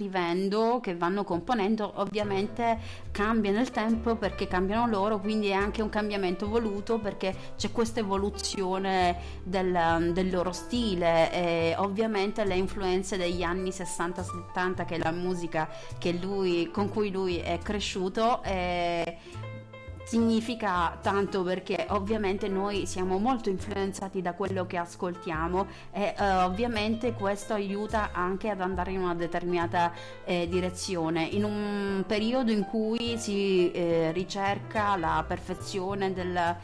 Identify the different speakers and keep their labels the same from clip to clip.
Speaker 1: scrivendo, che vanno componendo, ovviamente cambia nel tempo perché cambiano loro, quindi è anche un cambiamento voluto perché c'è questa evoluzione del loro stile e ovviamente le influenze degli anni 60-70 che è la musica con cui lui è cresciuto significa tanto perché ovviamente noi siamo molto influenzati da quello che ascoltiamo e ovviamente questo aiuta anche ad andare in una determinata direzione. In un periodo in cui si ricerca la perfezione del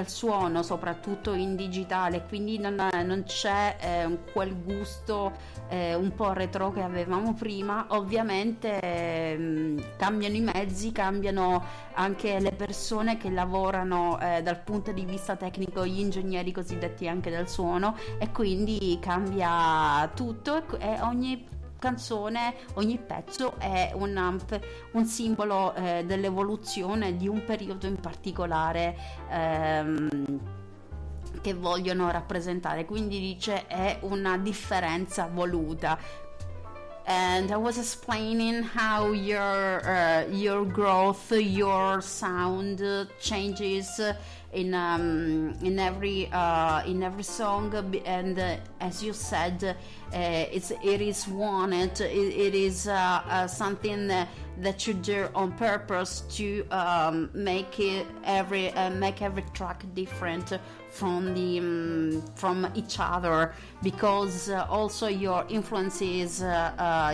Speaker 1: suono, soprattutto in digitale, quindi non c'è quel gusto un po' retro che avevamo prima, ovviamente cambiano i mezzi, cambiano anche le persone che lavorano dal punto di vista tecnico, gli ingegneri cosiddetti anche del suono e quindi cambia tutto e ogni canzone, ogni pezzo è un simbolo dell'evoluzione di un periodo in particolare che vogliono rappresentare, quindi dice è una differenza voluta. And I was explaining how your growth, your sound changes in every song, and as you said, it is wanted. It is something that you do on purpose to make every track different from each other, because also your influences,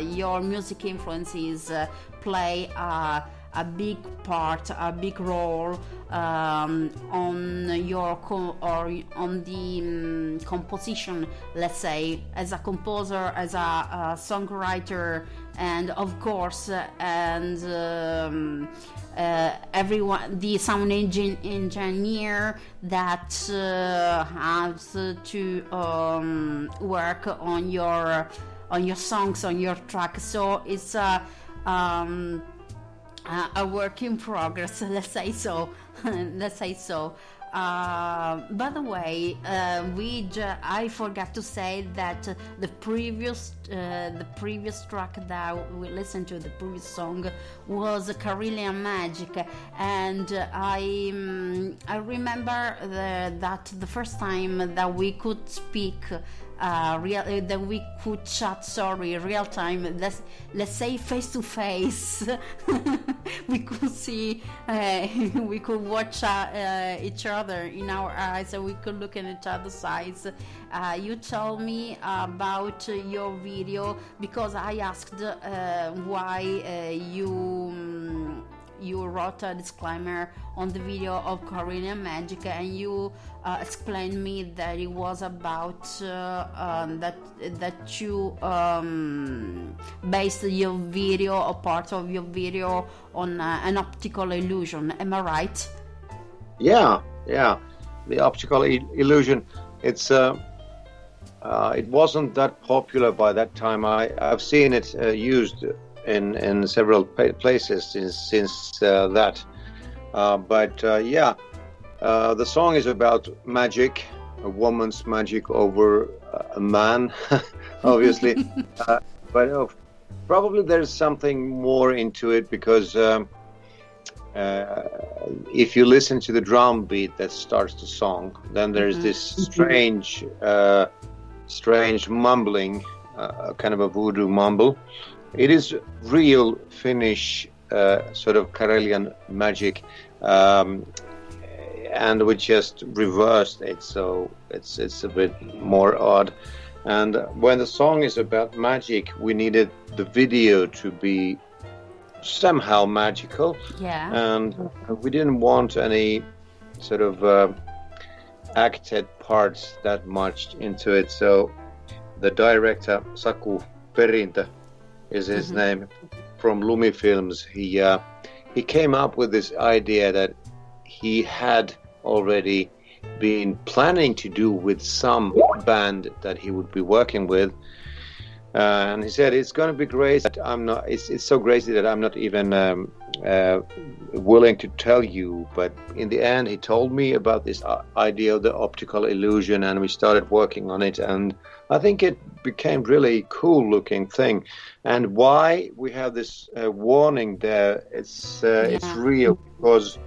Speaker 1: your music influences play a big part, a big role on your or on the composition, let's say, as a composer, as a songwriter, and of course, and everyone, the sound engineer that has to work on your songs, on your track. So it's a work in progress, let's say so. Let's say so. By the way, I forgot to say that the previous track that we listened to, the previous song, was Carillion Magic, and I remember that the first time that we could speak, that we could chat, real time, let's say face to face, we could see, we could watch each other in our eyes, and we could look in each other's eyes. You told me about your video because I asked why you wrote a disclaimer on the video of Carillion Magic, and you explained me that it was about that you based your video or part of your video on an optical illusion. Am I right?
Speaker 2: Yeah. The optical illusion. It's it wasn't that popular by that time. I've seen it used in several places since that. But the song is about magic, a woman's magic over a man, obviously. But probably there's something more into it because if you listen to the drum beat that starts the song, then there's this strange mumbling, kind of a voodoo mumble. It is real Finnish sort of Carillion magic, and we just reversed it, so it's a bit more odd. And when the song is about magic, we needed the video to be somehow magical.
Speaker 1: Yeah.
Speaker 2: And we didn't want any sort of acted parts that much into it. So the director, Saku Perintö is his name, from Lumi Films, he came up with this idea that he had already been planning to do with some band that he would be working with, and he said it's going to be great. That I'm not. It's so crazy that I'm not even willing to tell you. But in the end, he told me about this idea of the optical illusion, and we started working on it. And I think it became really cool looking thing. And why we have this warning there, it's real, because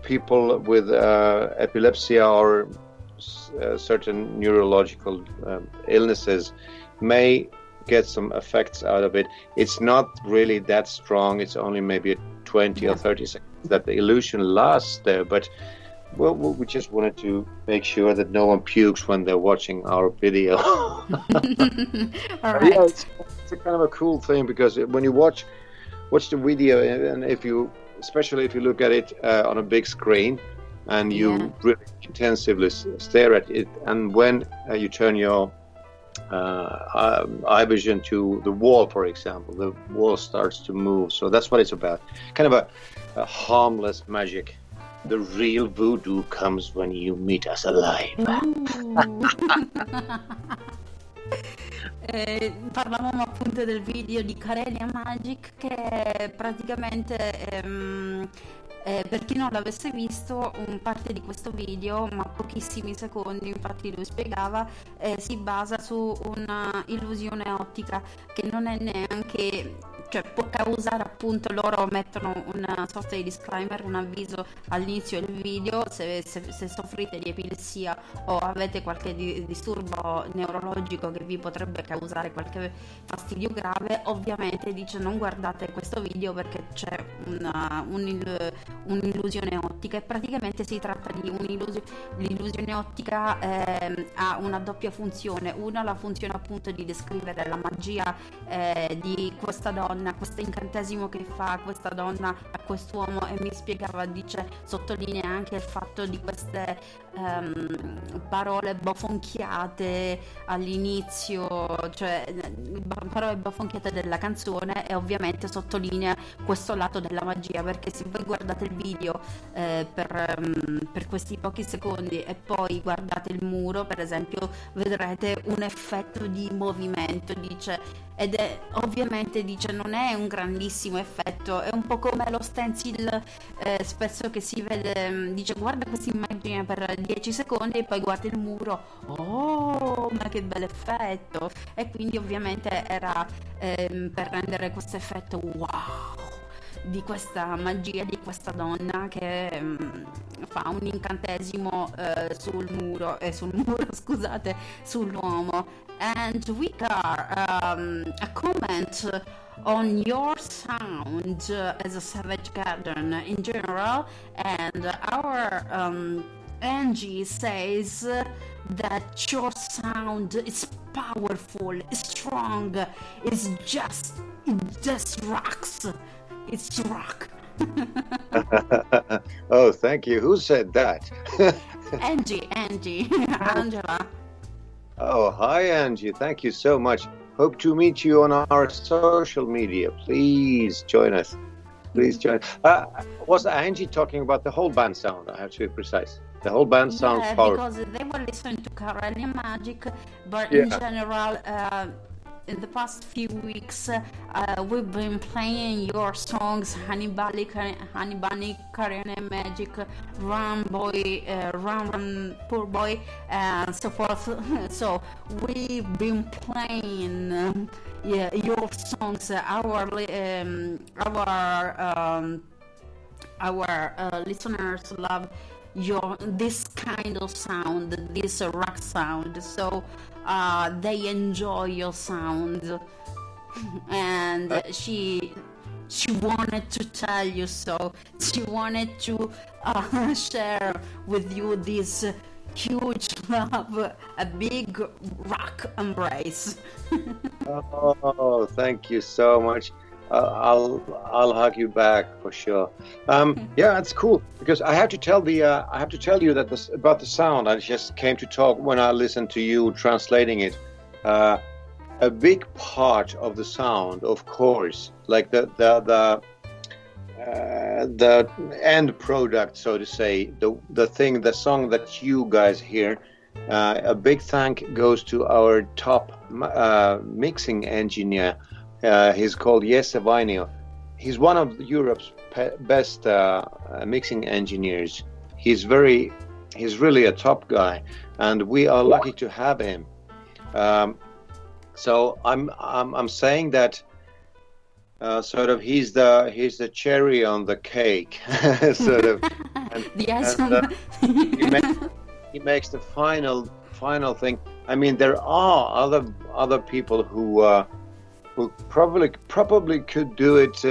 Speaker 2: people with epilepsy or certain neurological illnesses may get some effects out of it. It's not really that strong. It's only maybe 20 or 30 seconds that the illusion lasts there. But well, we just wanted to make sure that no one pukes when they're watching our video.
Speaker 1: All right.
Speaker 2: Yeah, it's a kind of a cool thing, because when you watch the video, and especially if you look at it on a big screen, and you really intensively stare at it, and when you turn your eye vision to the wall, for example, the wall starts to move. So that's what it's about. Kind of a harmless magic. The real voodoo comes when you meet us alive.
Speaker 1: Parlavamo appunto del video di Karelia Magic, che praticamente per chi non l'avesse visto, parte di questo video, ma pochissimi secondi, infatti lui spiegava, si basa su una illusione ottica che non è neanche, cioè può causare, appunto, loro mettono una sorta di disclaimer, un avviso all'inizio del video: se soffrite di epilessia o avete qualche disturbo neurologico che vi potrebbe causare qualche fastidio grave, ovviamente dice non guardate questo video perché c'è un'illusione ottica. E praticamente si tratta di l'illusione ottica ha una doppia funzione: una, la funzione appunto di descrivere la magia di questa donna, questo incantesimo che fa questa donna a quest'uomo, e mi spiegava, dice, sottolinea anche il fatto di queste parole bofonchiate all'inizio, cioè parole bofonchiate della canzone, e ovviamente sottolinea questo lato della magia, perché se voi guardate il video per questi pochi secondi e poi guardate il muro, per esempio, vedrete un effetto di movimento, dice, ed è ovviamente, dice, non è un grandissimo effetto, è un po' come lo stencil spesso che si vede, dice, guarda questa immagine per 10 secondi e poi guarda il muro, oh ma che bel effetto, e quindi ovviamente era per rendere questo effetto wow di questa magia di questa donna che fa un incantesimo scusate, sull'uomo. And we got a comment on your sound as a Savage Garden in general, and our Angie says that your sound is powerful, strong, it just rocks. It's rock.
Speaker 2: Oh, thank you. Who said that?
Speaker 1: Angie, Angela.
Speaker 2: Oh, hi, Angie. Thank you so much. Hope to meet you on our social media. Please join us. Please join. Was Angie talking about the whole band sound? I have to be precise. The whole band sounds powerful.
Speaker 1: Because they were listening to Karelia Magic, but in general, in the past few weeks, we've been playing your songs, Honey Bunny, Karelia Magic, Run Boy, Run Poor Boy, and so forth. So we've been playing your songs. Our listeners love this kind of sound, this rock sound. So they enjoy your sound, and she wanted to tell you so. She wanted to share with you this huge love, a big rock embrace.
Speaker 2: Oh, thank you so much. I'll hug you back for sure. Yeah, it's cool, because I have to tell you that about the sound. I just came to talk when I listened to you translating it. A big part of the sound, of course, like the end product, so to say, the song that you guys hear. A big thank goes to our top mixing engineer. He's called Jesse Vainio. He's one of Europe's best mixing engineers. He's really a top guy, and we are lucky to have him. So I'm saying that sort of he's the cherry on the cake, sort of, and,
Speaker 1: Yes.
Speaker 2: and he makes the final thing. I mean, there are other people who probably could do it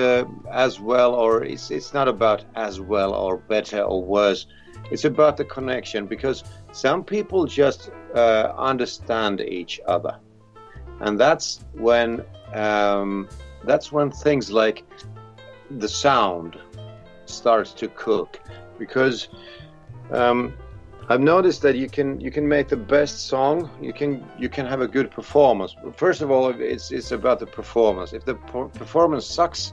Speaker 2: as well, or it's not about as well or better or worse. It's about the connection, because some people just understand each other, and that's when things like the sound starts to cook, because I've noticed that you can make the best song, you can have a good performance. First of all, it's about the performance. If the performance sucks,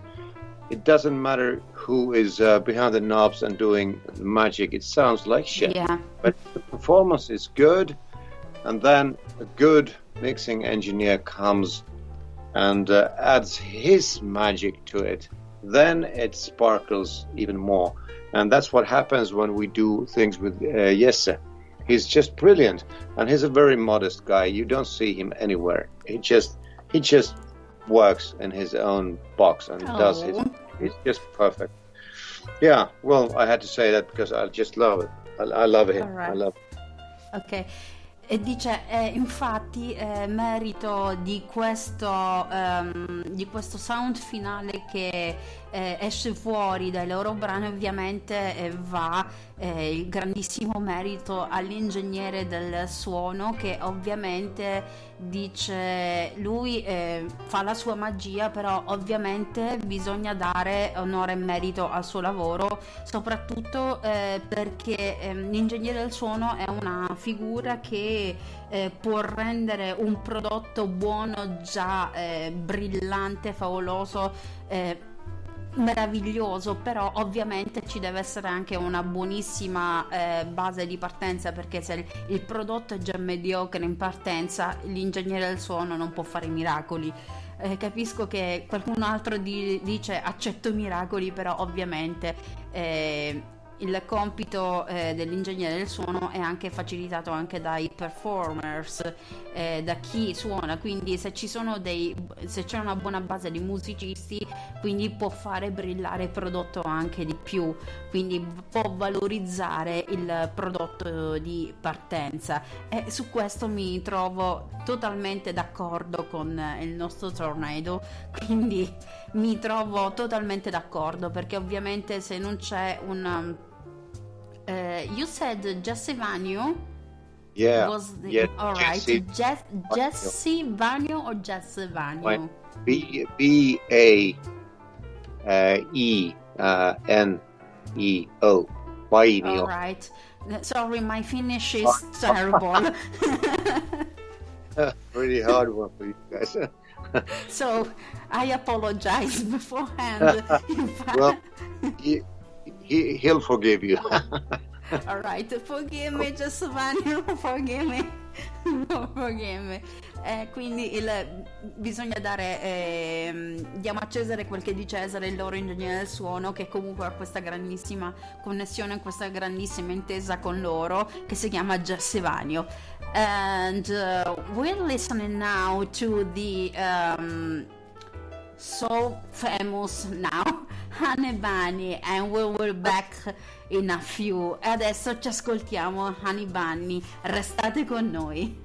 Speaker 2: it doesn't matter who is behind the knobs and doing magic. It sounds like shit.
Speaker 1: Yeah.
Speaker 2: But if the performance is good, and then a good mixing engineer comes and adds his magic to it, then it sparkles even more. And that's what happens when we do things with Jesse. He's just brilliant, and he's a very modest guy. You don't see him anywhere. He just works in his own box and does his. He's just perfect. Yeah, well, I had to say that because I just love it. I love him.
Speaker 1: All right.
Speaker 2: I love.
Speaker 1: Ok, e dice infatti merito di questo sound finale che esce fuori dai loro brani, ovviamente va il grandissimo merito all'ingegnere del suono, che ovviamente dice lui fa la sua magia, però ovviamente bisogna dare onore e merito al suo lavoro, soprattutto perché l'ingegnere del suono è una figura che può rendere un prodotto buono già brillante, favoloso, meraviglioso, però ovviamente ci deve essere anche una buonissima base di partenza, perché se il prodotto è già mediocre in partenza, l'ingegnere del suono non può fare miracoli. Capisco che qualcun altro dice accetto miracoli, però ovviamente il compito dell'ingegnere del suono è anche facilitato anche dai performers, da chi suona, quindi se c'è una buona base di musicisti, quindi può fare brillare il prodotto anche di più, quindi può valorizzare il prodotto di partenza, e su questo mi trovo totalmente d'accordo con il nostro Tornado, quindi mi trovo totalmente d'accordo, perché ovviamente se non c'è un you said Jesse Vanio was all right. Jesse Vanio or Jesse Vanio?
Speaker 2: B-A-E-N-E-O.
Speaker 1: All right. Sorry, my Finnish is terrible.
Speaker 2: Really hard one for you guys.
Speaker 1: So I apologize beforehand.
Speaker 2: Well, he'll forgive you.
Speaker 1: All right, forgive me, Giovanni, forgive me. Forgive me. Quindi bisogna diamo a Cesare quel che è di Cesare, il loro ingegnere del suono, che comunque ha questa grandissima connessione, questa grandissima intesa con loro, che si chiama Gersevanio. And we're listening now to the so famous now Honey Bunny, and we will back in a few. E adesso ci ascoltiamo Honey Bunny, restate con noi.